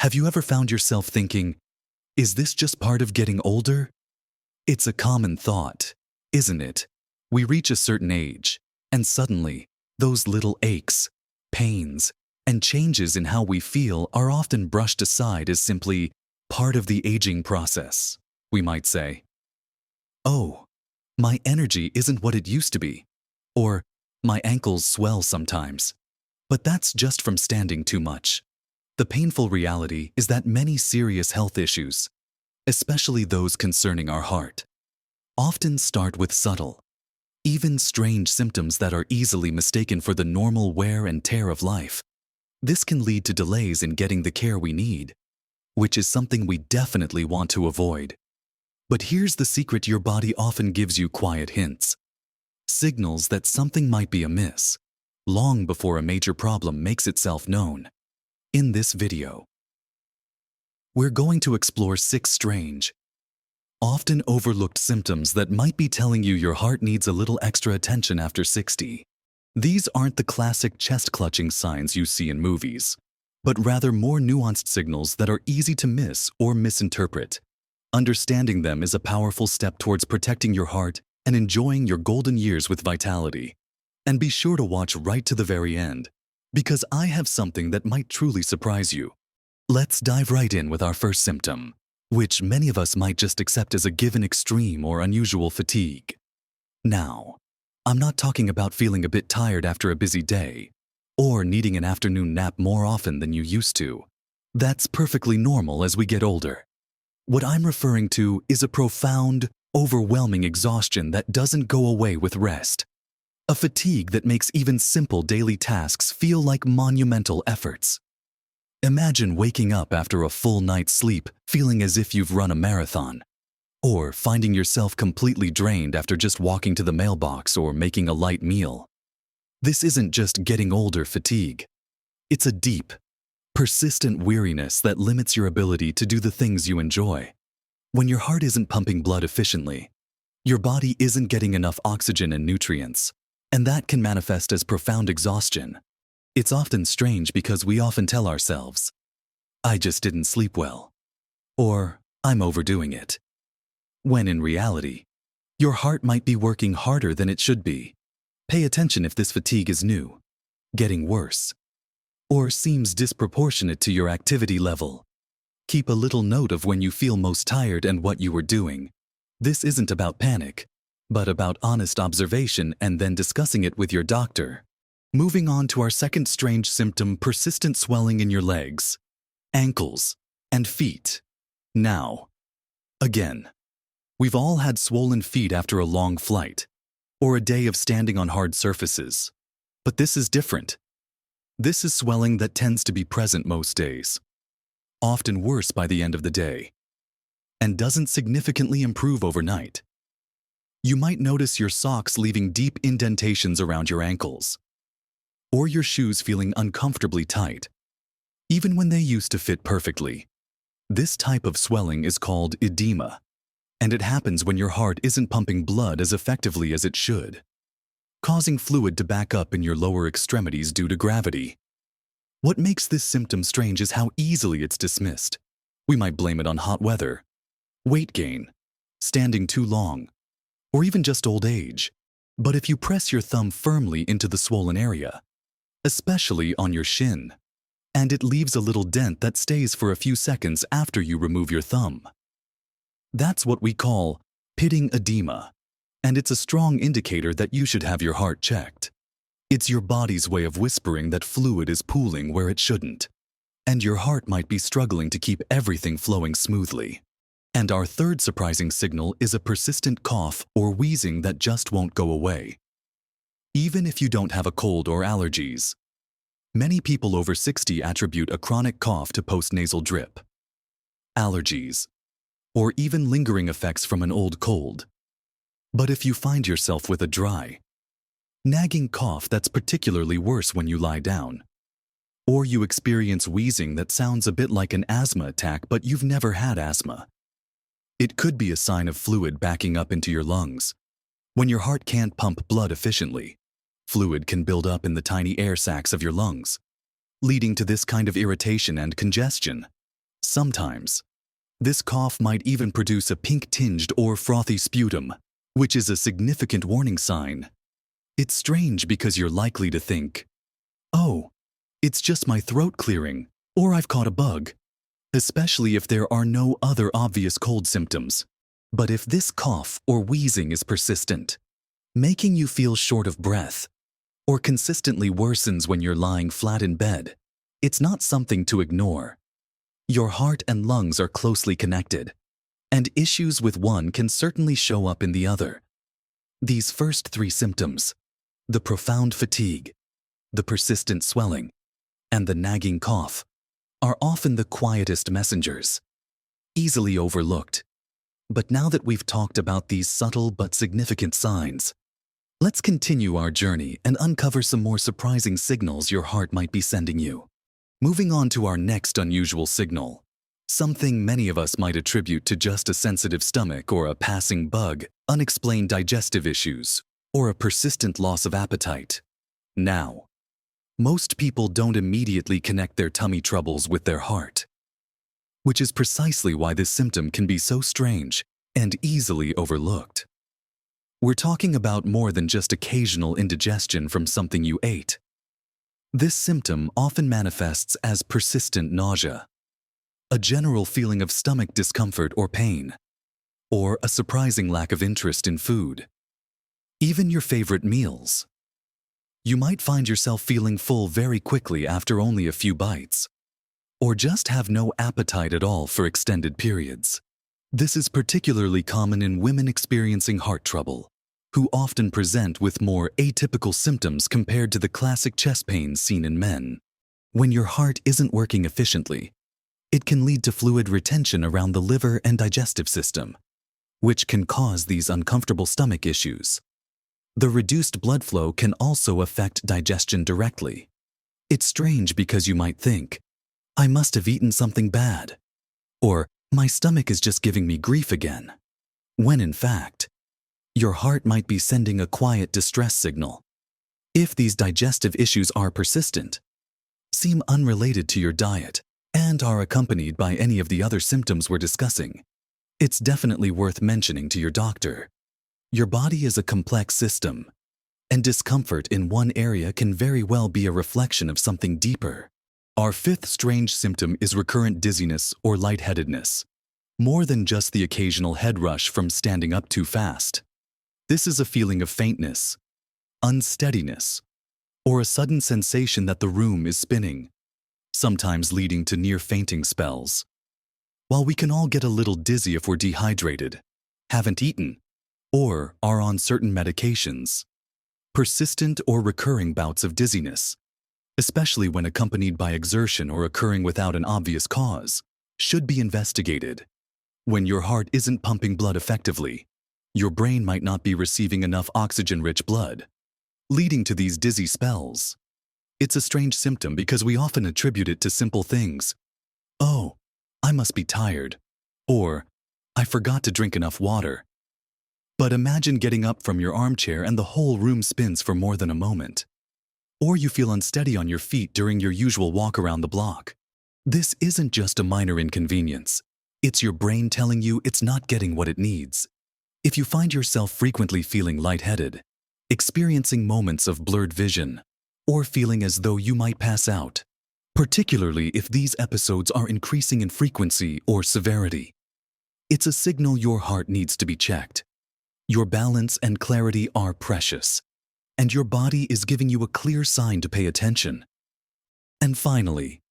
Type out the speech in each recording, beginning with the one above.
Have you ever found yourself thinking, is this just part of getting older? It's a common thought, isn't it? We reach a certain age, and suddenly, those little aches, pains, and changes in how we feel are often brushed aside as simply part of the aging process. We might say, oh, my energy isn't what it used to be, or my ankles swell sometimes. But that's just from standing too much. The painful reality is that many serious health issues, especially those concerning our heart, often start with subtle, even strange symptoms that are easily mistaken for the normal wear and tear of life. This can lead to delays in getting the care we need, which is something we definitely want to avoid. But here's the secret: your body often gives you quiet hints, signals that something might be amiss, long before a major problem makes itself known. In this video, we're going to explore 6 strange, often overlooked symptoms that might be telling you your heart needs a little extra attention after 60. These aren't the classic chest-clutching signs you see in movies, but rather more nuanced signals that are easy to miss or misinterpret. Understanding them is a powerful step towards protecting your heart and enjoying your golden years with vitality. And be sure to watch right to the very end, because I have something that might truly surprise you. Let's dive right in with our first symptom, which many of us might just accept as a given: extreme or unusual fatigue. Now, I'm not talking about feeling a bit tired after a busy day, or needing an afternoon nap more often than you used to. That's perfectly normal as we get older. What I'm referring to is a profound, overwhelming exhaustion that doesn't go away with rest. A fatigue that makes even simple daily tasks feel like monumental efforts. Imagine waking up after a full night's sleep feeling as if you've run a marathon, or finding yourself completely drained after just walking to the mailbox or making a light meal. This isn't just getting older fatigue. It's a deep, persistent weariness that limits your ability to do the things you enjoy. When your heart isn't pumping blood efficiently, your body isn't getting enough oxygen and nutrients, and that can manifest as profound exhaustion. It's often strange because we often tell ourselves, I just didn't sleep well, or I'm overdoing it, when in reality, your heart might be working harder than it should be. Pay attention if this fatigue is new, getting worse, or seems disproportionate to your activity level. Keep a little note of when you feel most tired and what you were doing. This isn't about panic, but about honest observation and then discussing it with your doctor. Moving on to our second strange symptom: persistent swelling in your legs, ankles, and feet. Now, again, we've all had swollen feet after a long flight, or a day of standing on hard surfaces. But this is different. This is swelling that tends to be present most days, often worse by the end of the day, and doesn't significantly improve overnight. You might notice your socks leaving deep indentations around your ankles, or your shoes feeling uncomfortably tight, even when they used to fit perfectly. This type of swelling is called edema, and it happens when your heart isn't pumping blood as effectively as it should, causing fluid to back up in your lower extremities due to gravity. What makes this symptom strange is how easily it's dismissed. We might blame it on hot weather, weight gain, standing too long, or even just old age. But if you press your thumb firmly into the swollen area, especially on your shin, and it leaves a little dent that stays for a few seconds after you remove your thumb, that's what we call pitting edema, and it's a strong indicator that you should have your heart checked. It's your body's way of whispering that fluid is pooling where it shouldn't, and your heart might be struggling to keep everything flowing smoothly. And our third surprising signal is a persistent cough or wheezing that just won't go away, even if you don't have a cold or allergies. Many people over 60 attribute a chronic cough to postnasal drip, allergies, or even lingering effects from an old cold. But if you find yourself with a dry, nagging cough that's particularly worse when you lie down, or you experience wheezing that sounds a bit like an asthma attack but you've never had asthma, it could be a sign of fluid backing up into your lungs. When your heart can't pump blood efficiently, fluid can build up in the tiny air sacs of your lungs, leading to this kind of irritation and congestion. Sometimes, this cough might even produce a pink-tinged or frothy sputum, which is a significant warning sign. It's strange because you're likely to think, "Oh, it's just my throat clearing, or I've caught a bug," especially if there are no other obvious cold symptoms. But if this cough or wheezing is persistent, making you feel short of breath, or consistently worsens when you're lying flat in bed, it's not something to ignore. Your heart and lungs are closely connected, and issues with one can certainly show up in the other. These first three symptoms, the profound fatigue, the persistent swelling, and the nagging cough, are often the quietest messengers, easily overlooked. But now that we've talked about these subtle but significant signs, let's continue our journey and uncover some more surprising signals your heart might be sending you. Moving on to our next unusual signal, something many of us might attribute to just a sensitive stomach or a passing bug, unexplained digestive issues, or a persistent loss of appetite. Now, most people don't immediately connect their tummy troubles with their heart, which is precisely why this symptom can be so strange and easily overlooked. We're talking about more than just occasional indigestion from something you ate. This symptom often manifests as persistent nausea, a general feeling of stomach discomfort or pain, or a surprising lack of interest in food. Even your favorite meals. You might find yourself feeling full very quickly after only a few bites, or just have no appetite at all for extended periods. This is particularly common in women experiencing heart trouble, who often present with more atypical symptoms compared to the classic chest pains seen in men. When your heart isn't working efficiently, it can lead to fluid retention around the liver and digestive system, which can cause these uncomfortable stomach issues. The reduced blood flow can also affect digestion directly. It's strange because you might think, "I must have eaten something bad," or "my stomach is just giving me grief again," when in fact, your heart might be sending a quiet distress signal. If these digestive issues are persistent, seem unrelated to your diet, and are accompanied by any of the other symptoms we're discussing, it's definitely worth mentioning to your doctor. Your body is a complex system, and discomfort in one area can very well be a reflection of something deeper. Our fifth strange symptom is recurrent dizziness or lightheadedness, more than just the occasional head rush from standing up too fast. This is a feeling of faintness, unsteadiness, or a sudden sensation that the room is spinning, sometimes leading to near-fainting spells. While we can all get a little dizzy if we're dehydrated, haven't eaten, or are on certain medications, persistent or recurring bouts of dizziness, especially when accompanied by exertion or occurring without an obvious cause, should be investigated. When your heart isn't pumping blood effectively, your brain might not be receiving enough oxygen-rich blood, leading to these dizzy spells. It's a strange symptom because we often attribute it to simple things. "Oh, I must be tired," or "I forgot to drink enough water." But imagine getting up from your armchair and the whole room spins for more than a moment. Or you feel unsteady on your feet during your usual walk around the block. This isn't just a minor inconvenience. It's your brain telling you it's not getting what it needs. If you find yourself frequently feeling lightheaded, experiencing moments of blurred vision, or feeling as though you might pass out, particularly if these episodes are increasing in frequency or severity, it's a signal your heart needs to be checked. Your balance and clarity are precious, and your body is giving you a clear sign to pay attention. And finally,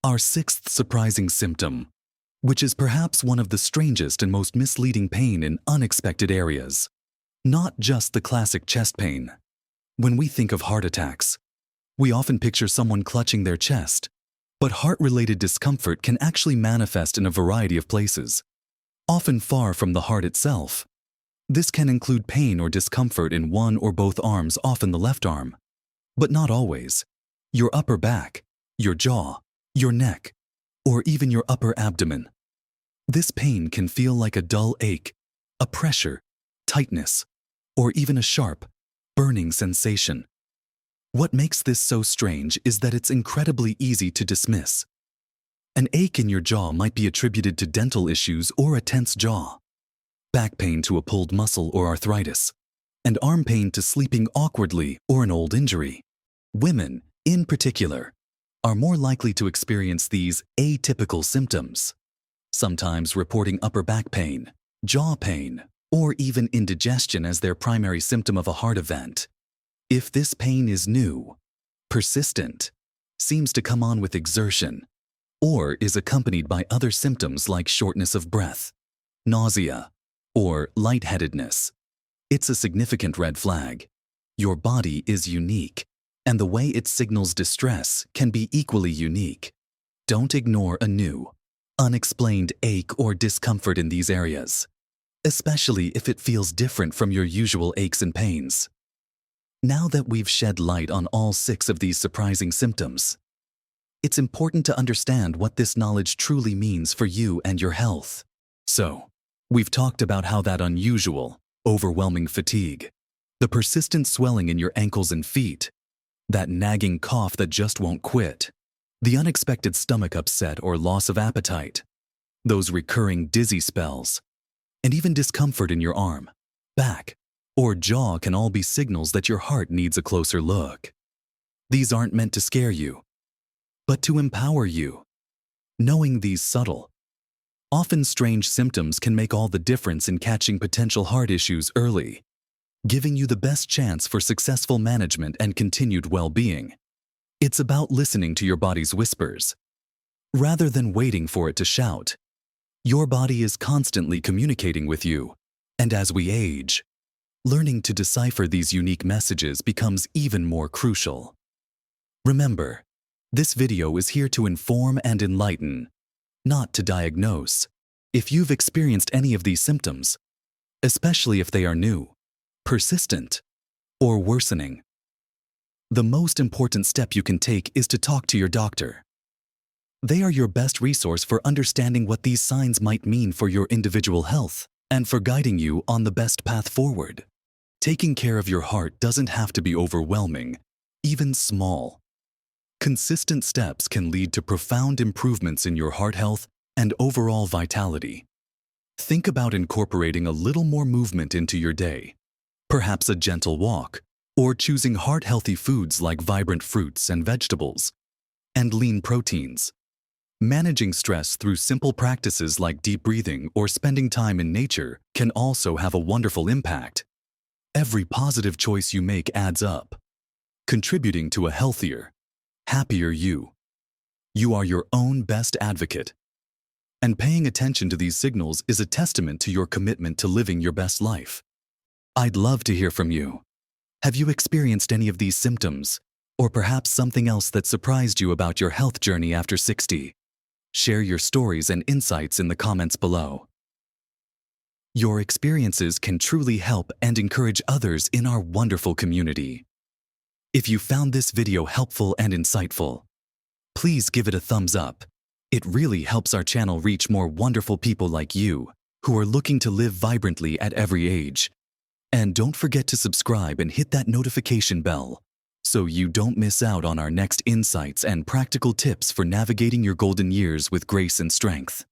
our sixth surprising symptom, which is perhaps one of the strangest and most misleading pain in unexpected areas. Not just the classic chest pain. When we think of heart attacks, we often picture someone clutching their chest, but heart-related discomfort can actually manifest in a variety of places, often far from the heart itself. This can include pain or discomfort in one or both arms, often the left arm, but not always. Your upper back, your jaw, your neck, or even your upper abdomen. This pain can feel like a dull ache, a pressure, tightness, or even a sharp, burning sensation. What makes this so strange is that it's incredibly easy to dismiss. An ache in your jaw might be attributed to dental issues or a tense jaw, back pain to a pulled muscle or arthritis, and arm pain to sleeping awkwardly or an old injury. Women, in particular, are more likely to experience these atypical symptoms, sometimes reporting upper back pain, jaw pain, or even indigestion as their primary symptom of a heart event. If this pain is new, persistent, seems to come on with exertion, or is accompanied by other symptoms like shortness of breath, nausea, or lightheadedness, it's a significant red flag. Your body is unique, and the way it signals distress can be equally unique. Don't ignore a new, unexplained ache or discomfort in these areas, especially if it feels different from your usual aches and pains. Now that we've shed light on all 6 of these surprising symptoms, it's important to understand what this knowledge truly means for you and your health. So, we've talked about how that unusual, overwhelming fatigue, the persistent swelling in your ankles and feet, that nagging cough that just won't quit, the unexpected stomach upset or loss of appetite, those recurring dizzy spells, and even discomfort in your arm, back, or jaw can all be signals that your heart needs a closer look. These aren't meant to scare you, but to empower you. Knowing these subtle, often strange symptoms can make all the difference in catching potential heart issues early, giving you the best chance for successful management and continued well-being. It's about listening to your body's whispers, rather than waiting for it to shout. Your body is constantly communicating with you, and as we age, learning to decipher these unique messages becomes even more crucial. Remember, this video is here to inform and enlighten, not to diagnose. If you've experienced any of these symptoms, especially if they are new, persistent, or worsening, the most important step you can take is to talk to your doctor. They are your best resource for understanding what these signs might mean for your individual health and for guiding you on the best path forward. Taking care of your heart doesn't have to be overwhelming, even small. Consistent steps can lead to profound improvements in your heart health and overall vitality. Think about incorporating a little more movement into your day, perhaps a gentle walk, or choosing heart-healthy foods like vibrant fruits and vegetables, and lean proteins. Managing stress through simple practices like deep breathing or spending time in nature can also have a wonderful impact. Every positive choice you make adds up, contributing to a healthier, happier you. You are your own best advocate. And paying attention to these signals is a testament to your commitment to living your best life. I'd love to hear from you. Have you experienced any of these symptoms, or perhaps something else that surprised you about your health journey after 60? Share your stories and insights in the comments below. Your experiences can truly help and encourage others in our wonderful community. If you found this video helpful and insightful, please give it a thumbs up. It really helps our channel reach more wonderful people like you who are looking to live vibrantly at every age. And don't forget to subscribe and hit that notification bell so you don't miss out on our next insights and practical tips for navigating your golden years with grace and strength.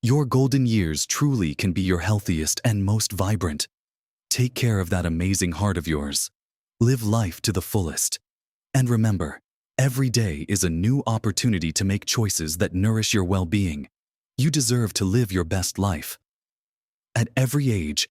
Your golden years truly can be your healthiest and most vibrant. Take care of that amazing heart of yours. Live life to the fullest. And remember, every day is a new opportunity to make choices that nourish your well-being. You deserve to live your best life. At every age,